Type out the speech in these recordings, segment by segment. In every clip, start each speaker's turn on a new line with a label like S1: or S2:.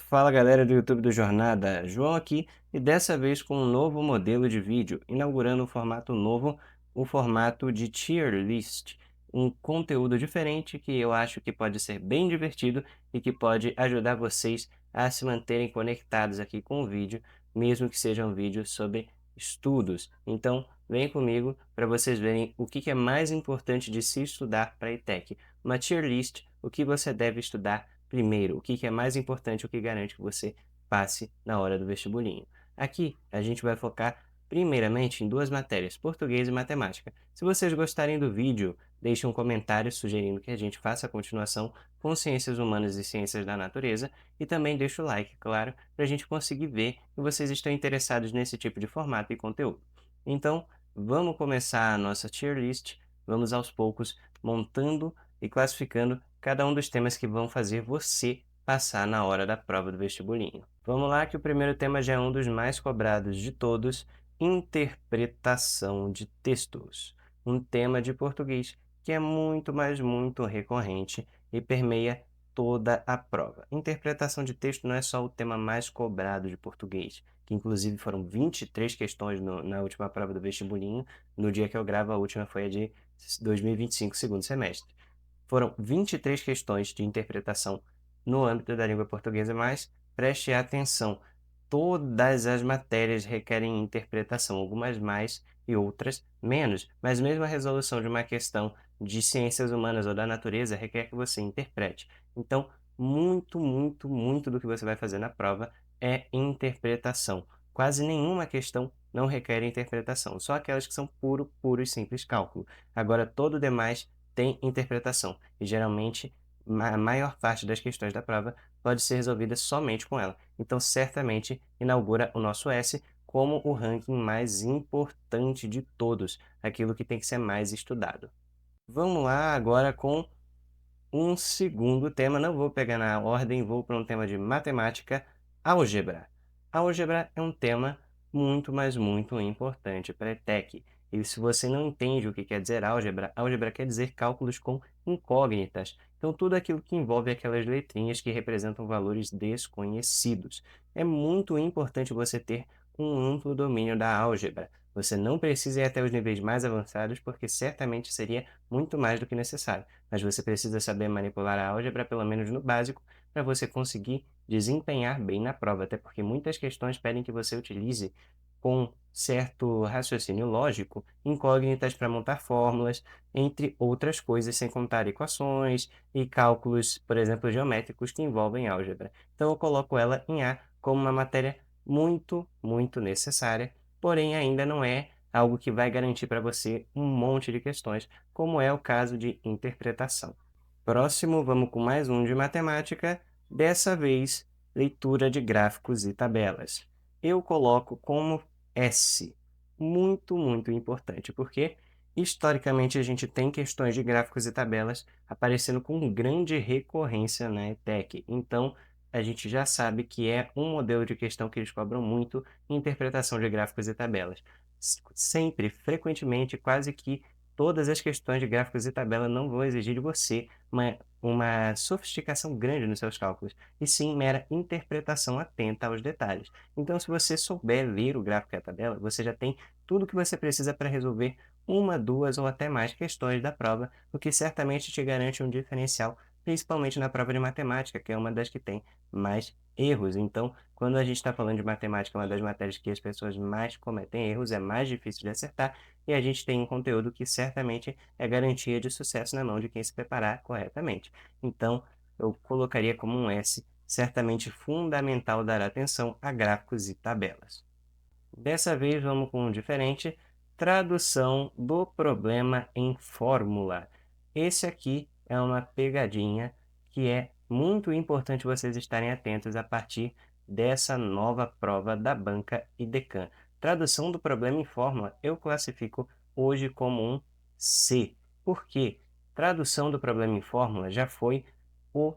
S1: Fala galera do YouTube do Jornada, João aqui e dessa vez com um novo modelo de vídeo, inaugurando um formato novo, o formato de tier list, um conteúdo diferente que eu acho que pode ser bem divertido e que pode ajudar vocês a se manterem conectados aqui com o vídeo, mesmo que seja um vídeo sobre estudos. Então, vem comigo para vocês verem o que é mais importante de se estudar para a ETEC. Uma tier list, o que você deve estudar primeiro, o que é mais importante, o que garante que você passe na hora do vestibulinho. Aqui a gente vai focar primeiramente em duas matérias, português e matemática. Se vocês gostarem do vídeo, deixem um comentário sugerindo que a gente faça a continuação com ciências humanas e ciências da natureza e também deixa o like, claro, para a gente conseguir ver que vocês estão interessados nesse tipo de formato e conteúdo. Então, vamos começar a nossa tier list, vamos aos poucos montando e classificando cada um dos temas que vão fazer você passar na hora da prova do vestibulinho. Vamos lá que o primeiro tema já é um dos mais cobrados de todos, interpretação de textos. Um tema de português que é muito, mas muito recorrente e permeia toda a prova. Interpretação de texto não é só o tema mais cobrado de português, que inclusive foram 23 questões na última prova do vestibulinho. No dia que eu gravo, a última foi a de 2025, segundo semestre. Foram 23 questões de interpretação no âmbito da língua portuguesa, mas preste atenção, todas as matérias requerem interpretação, algumas mais e outras menos, mas mesmo a resolução de uma questão de ciências humanas ou da natureza requer que você interprete. Então, muito do que você vai fazer na prova é interpretação. Quase nenhuma questão não requer interpretação, só aquelas que são puro e simples cálculo. Agora, todo o demais tem interpretação, e geralmente a maior parte das questões da prova pode ser resolvida somente com ela. Então, certamente, inaugura o nosso S como o ranking mais importante de todos, aquilo que tem que ser mais estudado. Vamos lá agora com um segundo tema, não vou pegar na ordem, vou para um tema de matemática, álgebra. Álgebra é um tema muito, mas muito importante para a ETEC. E se você não entende o que quer dizer álgebra, álgebra quer dizer cálculos com incógnitas. Então, tudo aquilo que envolve aquelas letrinhas que representam valores desconhecidos. É muito importante você ter um amplo domínio da álgebra. Você não precisa ir até os níveis mais avançados, porque certamente seria muito mais do que necessário, mas você precisa saber manipular a álgebra, pelo menos no básico, para você conseguir desempenhar bem na prova, até porque muitas questões pedem que você utilize com certo raciocínio lógico, incógnitas para montar fórmulas, entre outras coisas, sem contar equações e cálculos, por exemplo, geométricos que envolvem álgebra. Então eu coloco ela em A como uma matéria muito necessária, porém ainda não é algo que vai garantir para você um monte de questões, como é o caso de interpretação. Próximo, vamos com mais um de matemática, dessa vez, leitura de gráficos e tabelas. Eu coloco como S, muito importante, porque historicamente a gente tem questões de gráficos e tabelas aparecendo com grande recorrência na ETEC, então a gente já sabe que é um modelo de questão que eles cobram muito em interpretação de gráficos e tabelas. Sempre, frequentemente, quase que todas as questões de gráficos e tabela não vão exigir de você uma sofisticação grande nos seus cálculos, e sim mera interpretação atenta aos detalhes. Então, se você souber ler o gráfico e a tabela, você já tem tudo o que você precisa para resolver uma, duas ou até mais questões da prova, o que certamente te garante um diferencial, principalmente na prova de matemática, que é uma das que tem mais erros. Então, quando a gente está falando de matemática, uma das matérias que as pessoas mais cometem erros, é mais difícil de acertar, e a gente tem um conteúdo que certamente é garantia de sucesso na mão de quem se preparar corretamente. Então, eu colocaria como um S, certamente fundamental dar atenção a gráficos e tabelas. Dessa vez, vamos com um diferente, tradução do problema em fórmula. Esse aqui é uma pegadinha que é muito importante vocês estarem atentos a partir dessa nova prova da banca IDECAN. Tradução do problema em fórmula eu classifico hoje como um C. Por quê? Tradução do problema em fórmula já foi o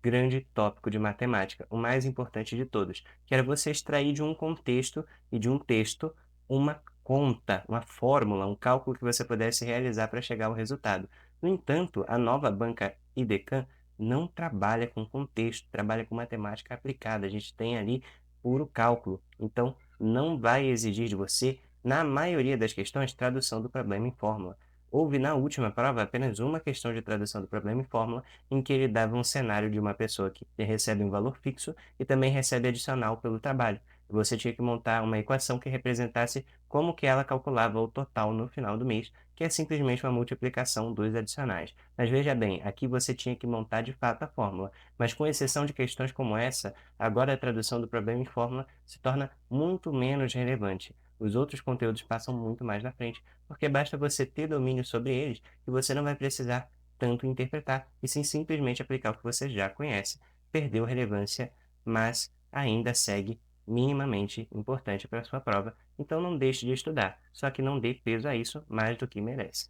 S1: grande tópico de matemática, o mais importante de todos, que era você extrair de um contexto e de um texto uma conta, uma fórmula, um cálculo que você pudesse realizar para chegar ao resultado. No entanto, a nova banca IDECAN não trabalha com contexto, trabalha com matemática aplicada, a gente tem ali puro cálculo. Então, não vai exigir de você, na maioria das questões, tradução do problema em fórmula. Houve na última prova apenas uma questão de tradução do problema em fórmula, em que ele dava um cenário de uma pessoa que recebe um valor fixo e também recebe adicional pelo trabalho. Você tinha que montar uma equação que representasse como que ela calculava o total no final do mês, que é simplesmente uma multiplicação dos adicionais. Mas veja bem, aqui você tinha que montar de fato a fórmula, mas com exceção de questões como essa, agora a tradução do problema em fórmula se torna muito menos relevante. Os outros conteúdos passam muito mais na frente, porque basta você ter domínio sobre eles e você não vai precisar tanto interpretar, e sim simplesmente aplicar o que você já conhece. Perdeu relevância, mas ainda segue minimamente importante para a sua prova, então não deixe de estudar, só que não dê peso a isso mais do que merece.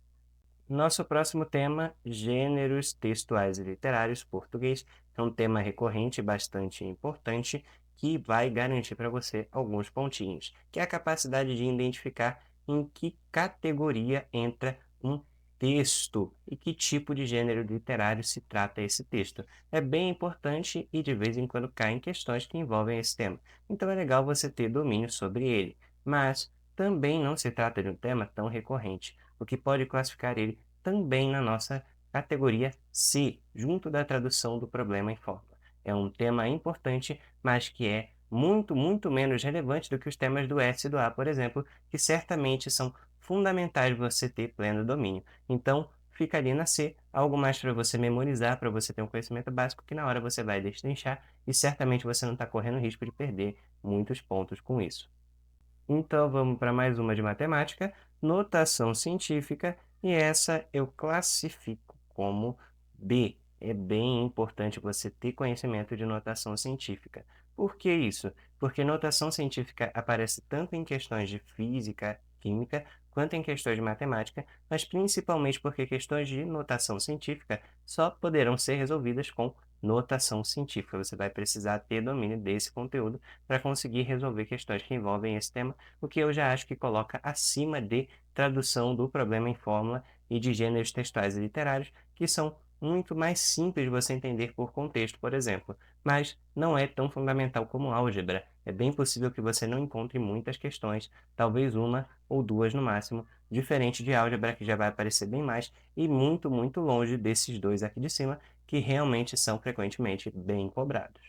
S1: Nosso próximo tema, gêneros textuais e literários, português, é um tema recorrente e bastante importante que vai garantir para você alguns pontinhos, que é a capacidade de identificar em que categoria entra um texto e que tipo de gênero literário se trata esse texto. É bem importante e de vez em quando cai em questões que envolvem esse tema, então é legal você ter domínio sobre ele, mas também não se trata de um tema tão recorrente, o que pode classificar ele também na nossa categoria C, junto da tradução do problema em fórmula. É um tema importante, mas que é muito, muito menos relevante do que os temas do S e do A, por exemplo, que certamente são fundamentais você ter pleno domínio. Então, fica ali na C, algo mais para você memorizar, para você ter um conhecimento básico que na hora você vai destrinchar e certamente você não está correndo risco de perder muitos pontos com isso. Então vamos para mais uma de matemática, notação científica, e essa eu classifico como B. É bem importante você ter conhecimento de notação científica. Por que isso? Porque notação científica aparece tanto em questões de física, química, quanto em questões de matemática, mas principalmente porque questões de notação científica só poderão ser resolvidas com notação científica. Você vai precisar ter domínio desse conteúdo para conseguir resolver questões que envolvem esse tema, o que eu já acho que coloca acima de tradução do problema em fórmula e de gêneros textuais e literários, que são muito mais simples de você entender por contexto, por exemplo, mas não é tão fundamental como álgebra. É bem possível que você não encontre muitas questões, talvez uma ou duas no máximo, diferente de álgebra, que já vai aparecer bem mais, e muito, muito longe desses dois aqui de cima, que realmente são frequentemente bem cobrados.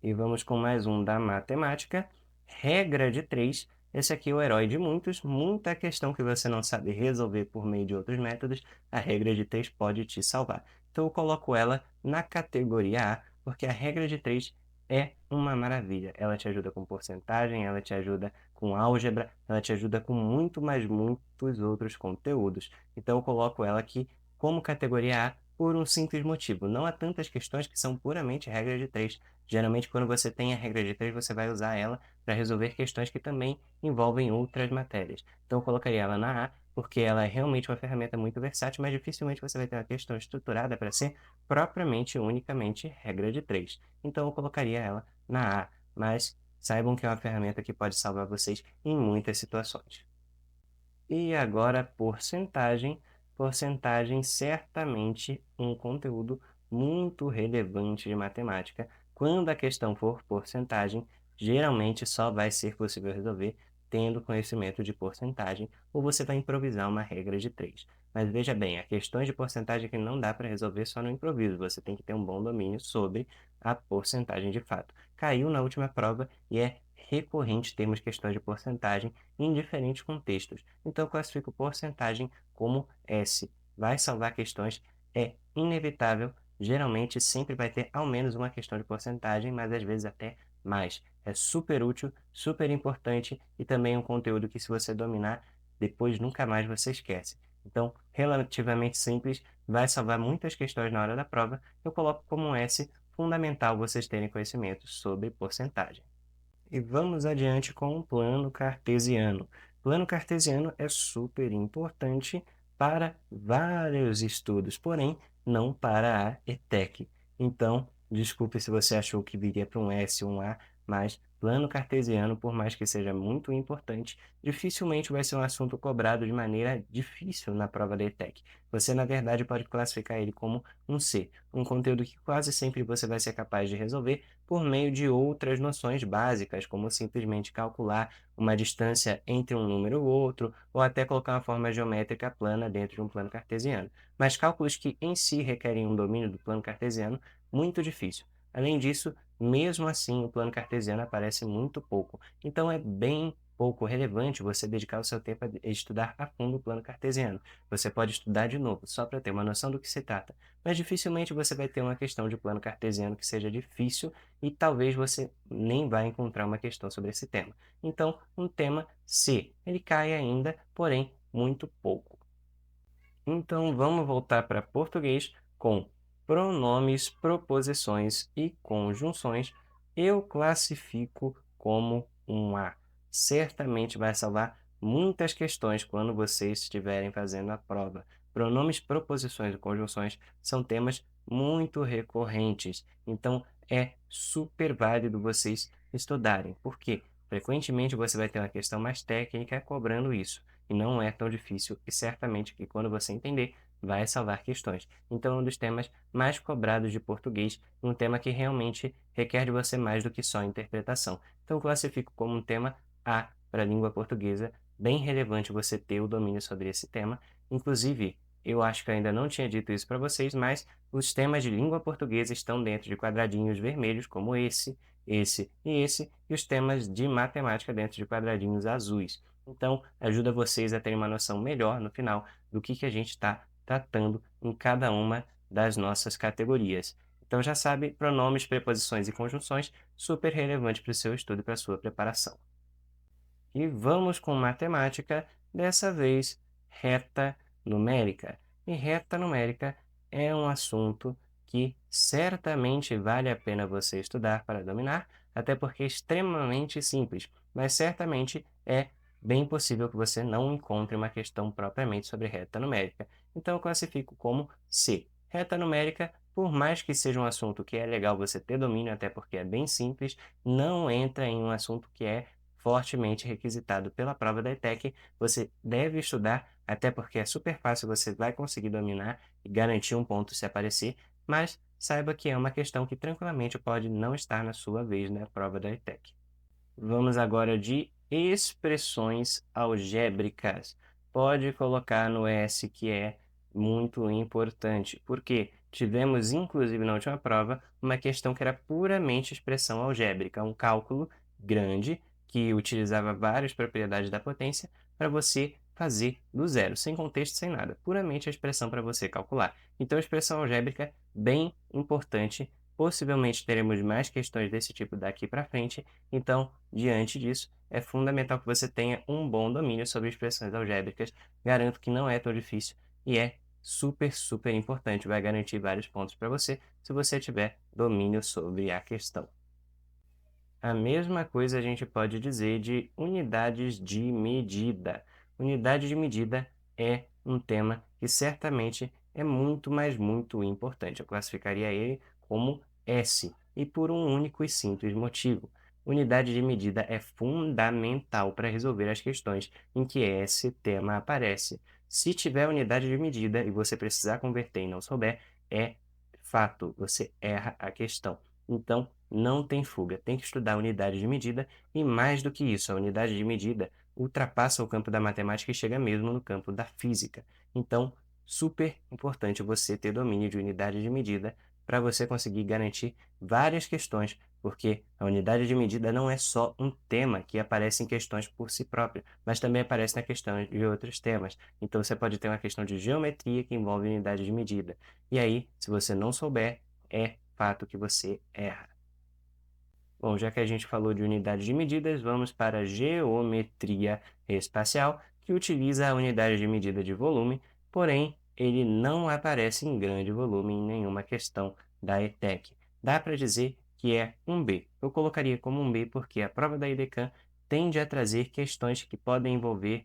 S1: E vamos com mais um da matemática. Regra de 3. Esse aqui é o herói de muitos. Muita questão que você não sabe resolver por meio de outros métodos, a regra de 3 pode te salvar. Então eu coloco ela na categoria A, porque a regra de 3 é uma maravilha. Ela te ajuda com porcentagem, ela te ajuda com álgebra, ela te ajuda com muito, mas muitos outros conteúdos. Então eu coloco ela aqui como categoria A por um simples motivo. Não há tantas questões que são puramente regra de 3. Geralmente, quando você tem a regra de 3, você vai usar ela para resolver questões que também envolvem outras matérias. Então, eu colocaria ela na A, porque ela é realmente uma ferramenta muito versátil, mas dificilmente você vai ter uma questão estruturada para ser propriamente, unicamente regra de 3. Então, eu colocaria ela na A, mas saibam que é uma ferramenta que pode salvar vocês em muitas situações. E agora, porcentagem. Porcentagem, certamente um conteúdo muito relevante de matemática. Quando a questão for porcentagem, geralmente só vai ser possível resolver tendo conhecimento de porcentagem, ou você vai improvisar uma regra de 3. Mas veja bem, há questões de porcentagem que não dá para resolver só no improviso, você tem que ter um bom domínio sobre a porcentagem de fato. Caiu na última prova e é recorrente termos questões de porcentagem em diferentes contextos. Então, eu classifico porcentagem como S. Vai salvar questões, é inevitável. Geralmente, sempre vai ter ao menos uma questão de porcentagem, mas às vezes até mais. É super útil, super importante e também um conteúdo que, se você dominar, depois nunca mais você esquece. Então, relativamente simples, vai salvar muitas questões na hora da prova. Eu coloco como S, fundamental vocês terem conhecimento sobre porcentagem. E vamos adiante com o plano cartesiano. Plano cartesiano é super importante para vários estudos, porém não para a ETEC. Então, Desculpe se você achou que viria para um S ou um A, mas plano cartesiano, por mais que seja muito importante, dificilmente vai ser um assunto cobrado de maneira difícil na prova da ETEC. Você, na verdade, pode classificar ele como um C, um conteúdo que quase sempre você vai ser capaz de resolver por meio de outras noções básicas, como simplesmente calcular uma distância entre um número e outro, ou até colocar uma forma geométrica plana dentro de um plano cartesiano. Mas cálculos que em si requerem um domínio do plano cartesiano muito difícil. Além disso, mesmo assim, o plano cartesiano aparece muito pouco, então é bem pouco relevante você dedicar o seu tempo a estudar a fundo o plano cartesiano. Você pode estudar de novo, só para ter uma noção do que se trata, mas dificilmente você vai ter uma questão de plano cartesiano que seja difícil e talvez você nem vai encontrar uma questão sobre esse tema. Então, um tema C, ele cai ainda, porém muito pouco. Então, vamos voltar para português com pronomes, proposições e conjunções. Eu classifico como um A. Certamente vai salvar muitas questões quando vocês estiverem fazendo a prova. Pronomes, proposições e conjunções são temas muito recorrentes, então é super válido vocês estudarem, porque frequentemente você vai ter uma questão mais técnica cobrando isso e não é tão difícil e certamente que quando você entender, vai salvar questões. Então, é um dos temas mais cobrados de português, um tema que realmente requer de você mais do que só interpretação. Então, eu classifico como um tema A para a língua portuguesa, bem relevante você ter o domínio sobre esse tema. Inclusive, eu acho que ainda não tinha dito isso para vocês, mas os temas de língua portuguesa estão dentro de quadradinhos vermelhos, como esse e esse, e os temas de matemática dentro de quadradinhos azuis. Então, ajuda vocês a terem uma noção melhor no final do que a gente está tratando em cada uma das nossas categorias. Então, já sabe, pronomes, preposições e conjunções, super relevante para o seu estudo e para a sua preparação. E vamos com matemática, dessa vez reta numérica. E reta numérica é um assunto que certamente vale a pena você estudar para dominar, até porque é extremamente simples, mas certamente é bem possível que você não encontre uma questão propriamente sobre reta numérica. Então eu classifico como C. Reta numérica, por mais que seja um assunto que é legal você ter domínio, até porque é bem simples, não entra em um assunto que é fortemente requisitado pela prova da ETEC, você deve estudar, até porque é super fácil, você vai conseguir dominar e garantir um ponto se aparecer, mas saiba que é uma questão que tranquilamente pode não estar na sua vez na prova da ETEC. Vamos agora de expressões algébricas. Pode colocar no S que é muito importante, porque tivemos, inclusive na última prova, uma questão que era puramente expressão algébrica, um cálculo grande que utilizava várias propriedades da potência para você fazer do zero, sem contexto, sem nada, puramente a expressão para você calcular. Então, expressão algébrica, bem importante. Possivelmente teremos mais questões desse tipo daqui para frente, então, diante disso, é fundamental que você tenha um bom domínio sobre expressões algébricas. Garanto que não é tão difícil e é super, super importante. Vai garantir vários pontos para você se você tiver domínio sobre a questão. A mesma coisa a gente pode dizer de unidades de medida. Unidade de medida é um tema que certamente é muito, mas muito importante. Eu classificaria ele como S, e por um único e simples motivo. Unidade de medida é fundamental para resolver as questões em que esse tema aparece. Se tiver unidade de medida e você precisar converter e não souber, é fato, você erra a questão. Então, não tem fuga, tem que estudar a unidade de medida e, mais do que isso, a unidade de medida ultrapassa o campo da matemática e chega mesmo no campo da física. Então, super importante você ter domínio de unidade de medida para você conseguir garantir várias questões, porque a unidade de medida não é só um tema que aparece em questões por si próprio, mas também aparece na questão de outros temas. Então, você pode ter uma questão de geometria que envolve unidade de medida. E aí, se você não souber, é fato que você erra. Bom, já que a gente falou de unidade de medidas, vamos para a geometria espacial, que utiliza a unidade de medida de volume, porém ele não aparece em grande volume em nenhuma questão da ETEC. Dá para dizer que é um B. Eu colocaria como um B porque a prova da IDECAM tende a trazer questões que podem envolver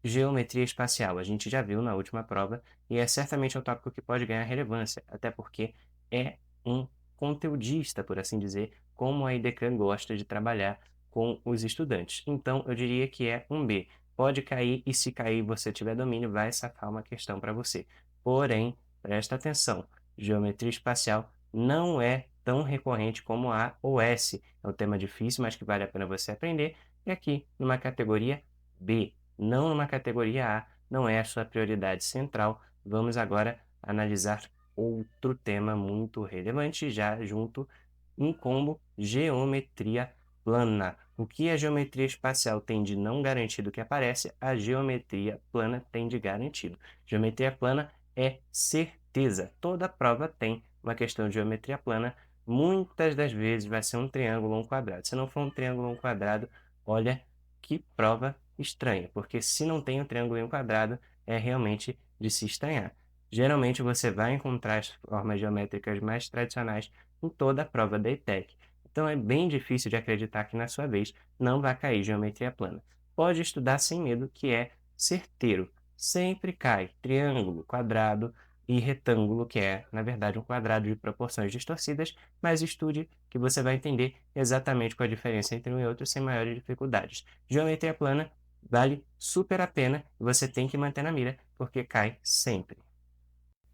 S1: geometria espacial. A gente já viu na última prova e é certamente um tópico que pode ganhar relevância, até porque é um conteudista, por assim dizer, como a IDECAN gosta de trabalhar com os estudantes. Então, eu diria que é um B. Pode cair e se cair você tiver domínio, vai safar uma questão para você. Porém, presta atenção, geometria espacial não é tão recorrente como A ou S. É um tema difícil, mas que vale a pena você aprender. E aqui, numa categoria B, não numa categoria A, não é a sua prioridade central. Vamos agora analisar outro tema muito relevante, já junto em combo, geometria plana. O que a geometria espacial tem de não garantido que aparece, a geometria plana tem de garantido. Geometria plana é certeza. Toda prova tem uma questão de geometria plana. Muitas das vezes vai ser um triângulo ou um quadrado. Se não for um triângulo ou um quadrado, olha que prova estranha, porque se não tem um triângulo e um quadrado, é realmente de se estranhar. Geralmente você vai encontrar as formas geométricas mais tradicionais em toda a prova da ETEC. Então é bem difícil de acreditar que na sua vez não vai cair geometria plana. Pode estudar sem medo, que é certeiro. Sempre cai triângulo, quadrado e retângulo, que é, na verdade, um quadrado de proporções distorcidas, mas estude que você vai entender exatamente qual a diferença entre um e outro sem maiores dificuldades. Geometria plana vale super a pena e você tem que manter na mira, porque cai sempre.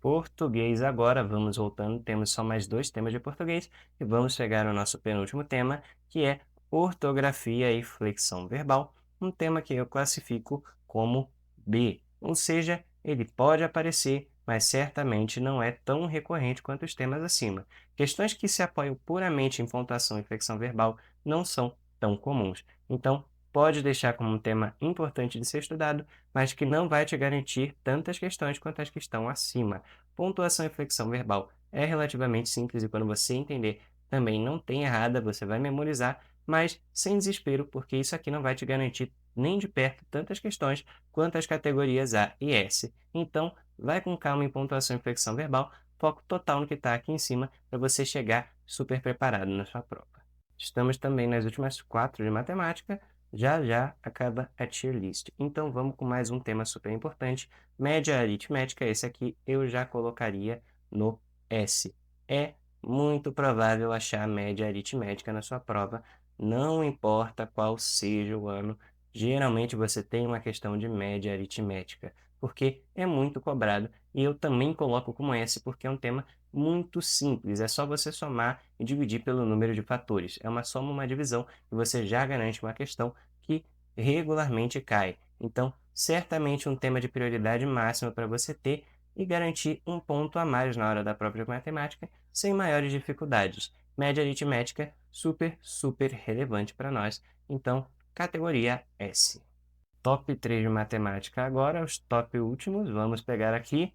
S1: Português agora, vamos voltando, temos só mais 2 temas de português e vamos chegar ao nosso penúltimo tema, que é ortografia e flexão verbal, um tema que eu classifico como B, ou seja, ele pode aparecer, mas certamente não é tão recorrente quanto os temas acima. Questões que se apoiam puramente em pontuação e flexão verbal não são tão comuns. Então, pode deixar como um tema importante de ser estudado, mas que não vai te garantir tantas questões quanto as que estão acima. Pontuação e flexão verbal é relativamente simples e quando você entender também não tem errada, você vai memorizar, mas sem desespero, porque isso aqui não vai te garantir nem de perto tantas questões quanto as categorias A e S. Então, vai com calma em pontuação e flexão verbal, foco total no que está aqui em cima para você chegar super preparado na sua prova. Estamos também nas últimas 4 de matemática, já já acaba a tier list. Então vamos com mais um tema super importante, média aritmética. Esse aqui eu já colocaria no S. É muito provável achar média aritmética na sua prova, não importa qual seja o ano. Geralmente você tem uma questão de média aritmética, porque é muito cobrado e eu também coloco como S porque é um tema muito simples, é só você somar e dividir pelo número de fatores. É uma soma, uma divisão, e você já garante uma questão que regularmente cai. Então, certamente um tema de prioridade máxima para você ter e garantir um ponto a mais na hora da própria matemática, sem maiores dificuldades. Média aritmética, super, super relevante para nós. Então, categoria S. Top 3 de matemática agora, os top últimos. Vamos pegar aqui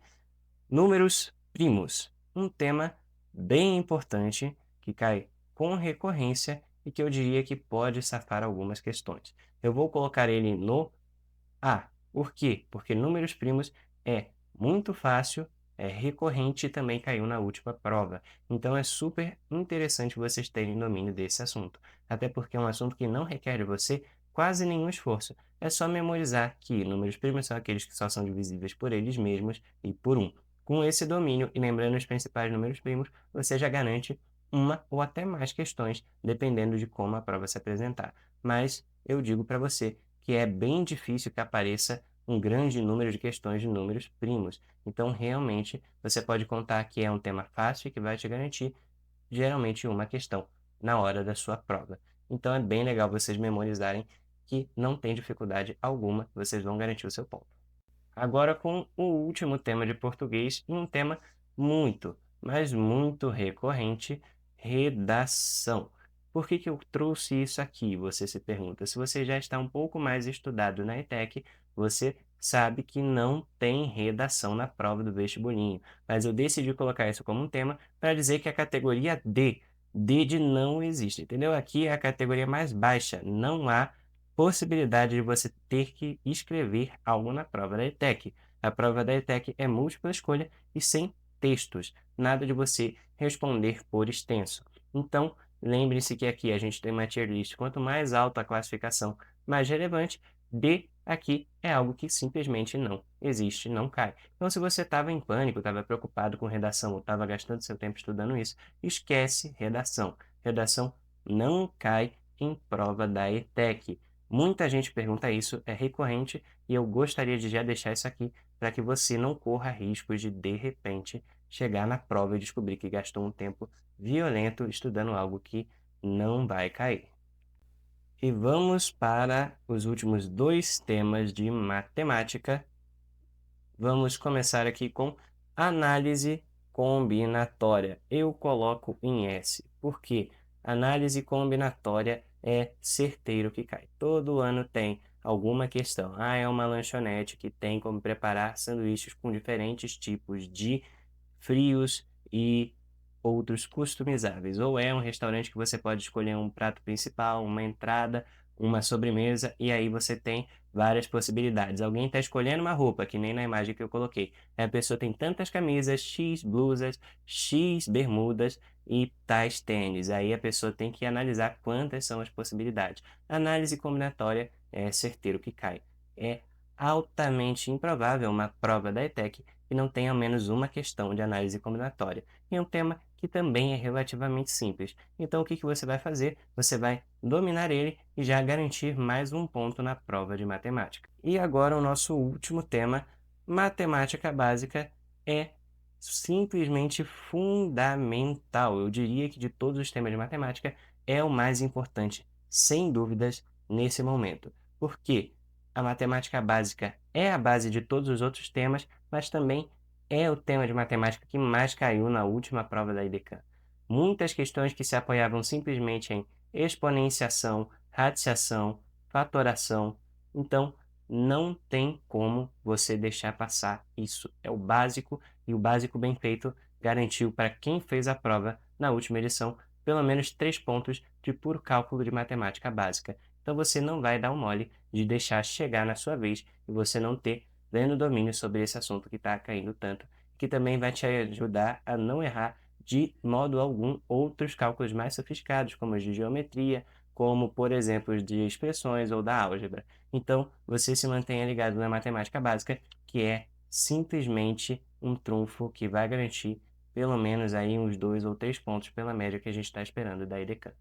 S1: números primos, um tema bem importante que cai com recorrência e que eu diria que pode safar algumas questões. Eu vou colocar ele no A. Por quê? Porque números primos é muito fácil, é recorrente e também caiu na última prova. Então é super interessante vocês terem domínio desse assunto, até porque é um assunto que não requer de você quase nenhum esforço. É só memorizar que números primos são aqueles que só são divisíveis por eles mesmos e por um. Com esse domínio e lembrando os principais números primos, você já garante uma ou até mais questões, dependendo de como a prova se apresentar. Mas eu digo para você que é bem difícil que apareça um grande número de questões de números primos. Então, realmente, você pode contar que é um tema fácil e que vai te garantir, geralmente, uma questão na hora da sua prova. Então, é bem legal vocês memorizarem que não tem dificuldade alguma, vocês vão garantir o seu ponto. Agora com o último tema de português, e um tema muito, mas muito recorrente, redação. Por que que eu trouxe isso aqui? Você se pergunta. Se você já está um pouco mais estudado na ETEC, você sabe que não tem redação na prova do vestibulinho. Mas eu decidi colocar isso como um tema para dizer que a categoria D de não existe, entendeu? Aqui é a categoria mais baixa, não há possibilidade de você ter que escrever algo na prova da ETEC. A prova da ETEC é múltipla escolha e sem textos, nada de você responder por extenso. Então, lembre-se que aqui a gente tem uma tier list, quanto mais alta a classificação, mais relevante. D Aqui é algo que simplesmente não existe, não cai. Então, se você estava em pânico, estava preocupado com redação ou estava gastando seu tempo estudando isso, esquece redação. Redação não cai em prova da ETEC. Muita gente pergunta isso, é recorrente, e eu gostaria de já deixar isso aqui para que você não corra riscos de repente, chegar na prova e descobrir que gastou um tempo violento estudando algo que não vai cair. E vamos para os últimos dois temas de matemática. Vamos começar aqui com análise combinatória. Eu coloco em S, porque análise combinatória é certeiro que cai. Todo ano tem alguma questão. Ah, é uma lanchonete que tem como preparar sanduíches com diferentes tipos de frios e outros customizáveis. Ou é um restaurante que você pode escolher um prato principal, uma entrada, uma sobremesa, e aí você tem várias possibilidades. Alguém está escolhendo uma roupa, que nem na imagem que eu coloquei. A pessoa tem tantas camisas, X blusas, X bermudas e tais tênis. Aí a pessoa tem que analisar quantas são as possibilidades. Análise combinatória é certeiro que cai. É altamente improvável uma prova da ETEC que não tenha ao menos uma questão de análise combinatória. E é um tema que também é relativamente simples. Então, o que você vai fazer? Você vai dominar ele e já garantir mais um ponto na prova de matemática. E agora o nosso último tema, matemática básica, é simplesmente fundamental. Eu diria que de todos os temas de matemática é o mais importante, sem dúvidas, nesse momento. Por quê? A matemática básica é a base de todos os outros temas, mas também é o tema de matemática que mais caiu na última prova da IDECAM. Muitas questões que se apoiavam simplesmente em exponenciação, radiciação, fatoração. Então, não tem como você deixar passar isso. É o básico, e o básico bem feito garantiu para quem fez a prova na última edição pelo menos 3 pontos de puro cálculo de matemática básica. Então você não vai dar um mole de deixar chegar na sua vez e você não ter pleno domínio sobre esse assunto que está caindo tanto, que também vai te ajudar a não errar de modo algum outros cálculos mais sofisticados, como os de geometria, como, por exemplo, os de expressões ou da álgebra. Então, você se mantenha ligado na matemática básica, que é simplesmente um trunfo que vai garantir pelo menos aí uns 2 ou 3 pontos pela média que a gente está esperando da EDECAM.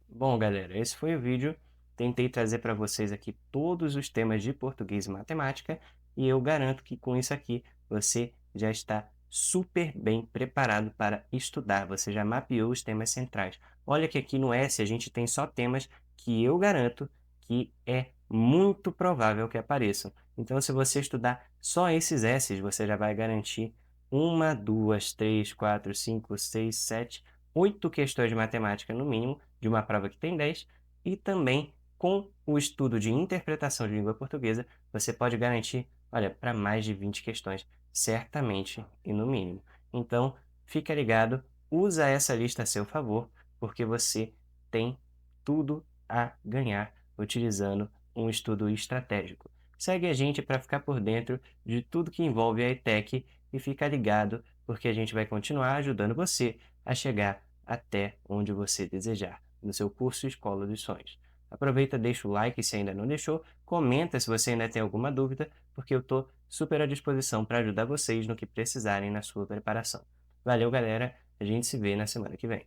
S1: Bom, galera, esse foi o vídeo. Tentei trazer para vocês aqui todos os temas de português e matemática e eu garanto que com isso aqui você já está super bem preparado para estudar. Você já mapeou os temas centrais. Olha que aqui no S a gente tem só temas que eu garanto que é muito provável que apareçam. Então, se você estudar só esses S's, você já vai garantir uma, duas, três, quatro, cinco, seis, sete, 8 questões de matemática no mínimo de uma prova que tem 10, e também com o estudo de interpretação de língua portuguesa, você pode garantir, olha, para mais de 20 questões, certamente e no mínimo. Então, fica ligado, usa essa lista a seu favor, porque você tem tudo a ganhar utilizando um estudo estratégico. Segue a gente para ficar por dentro de tudo que envolve a ETEC e fica ligado, porque a gente vai continuar ajudando você a chegar até onde você desejar, no seu curso Escola dos Sonhos. Aproveita, deixa o like se ainda não deixou, comenta se você ainda tem alguma dúvida, porque eu estou super à disposição para ajudar vocês no que precisarem na sua preparação. Valeu, galera, a gente se vê na semana que vem.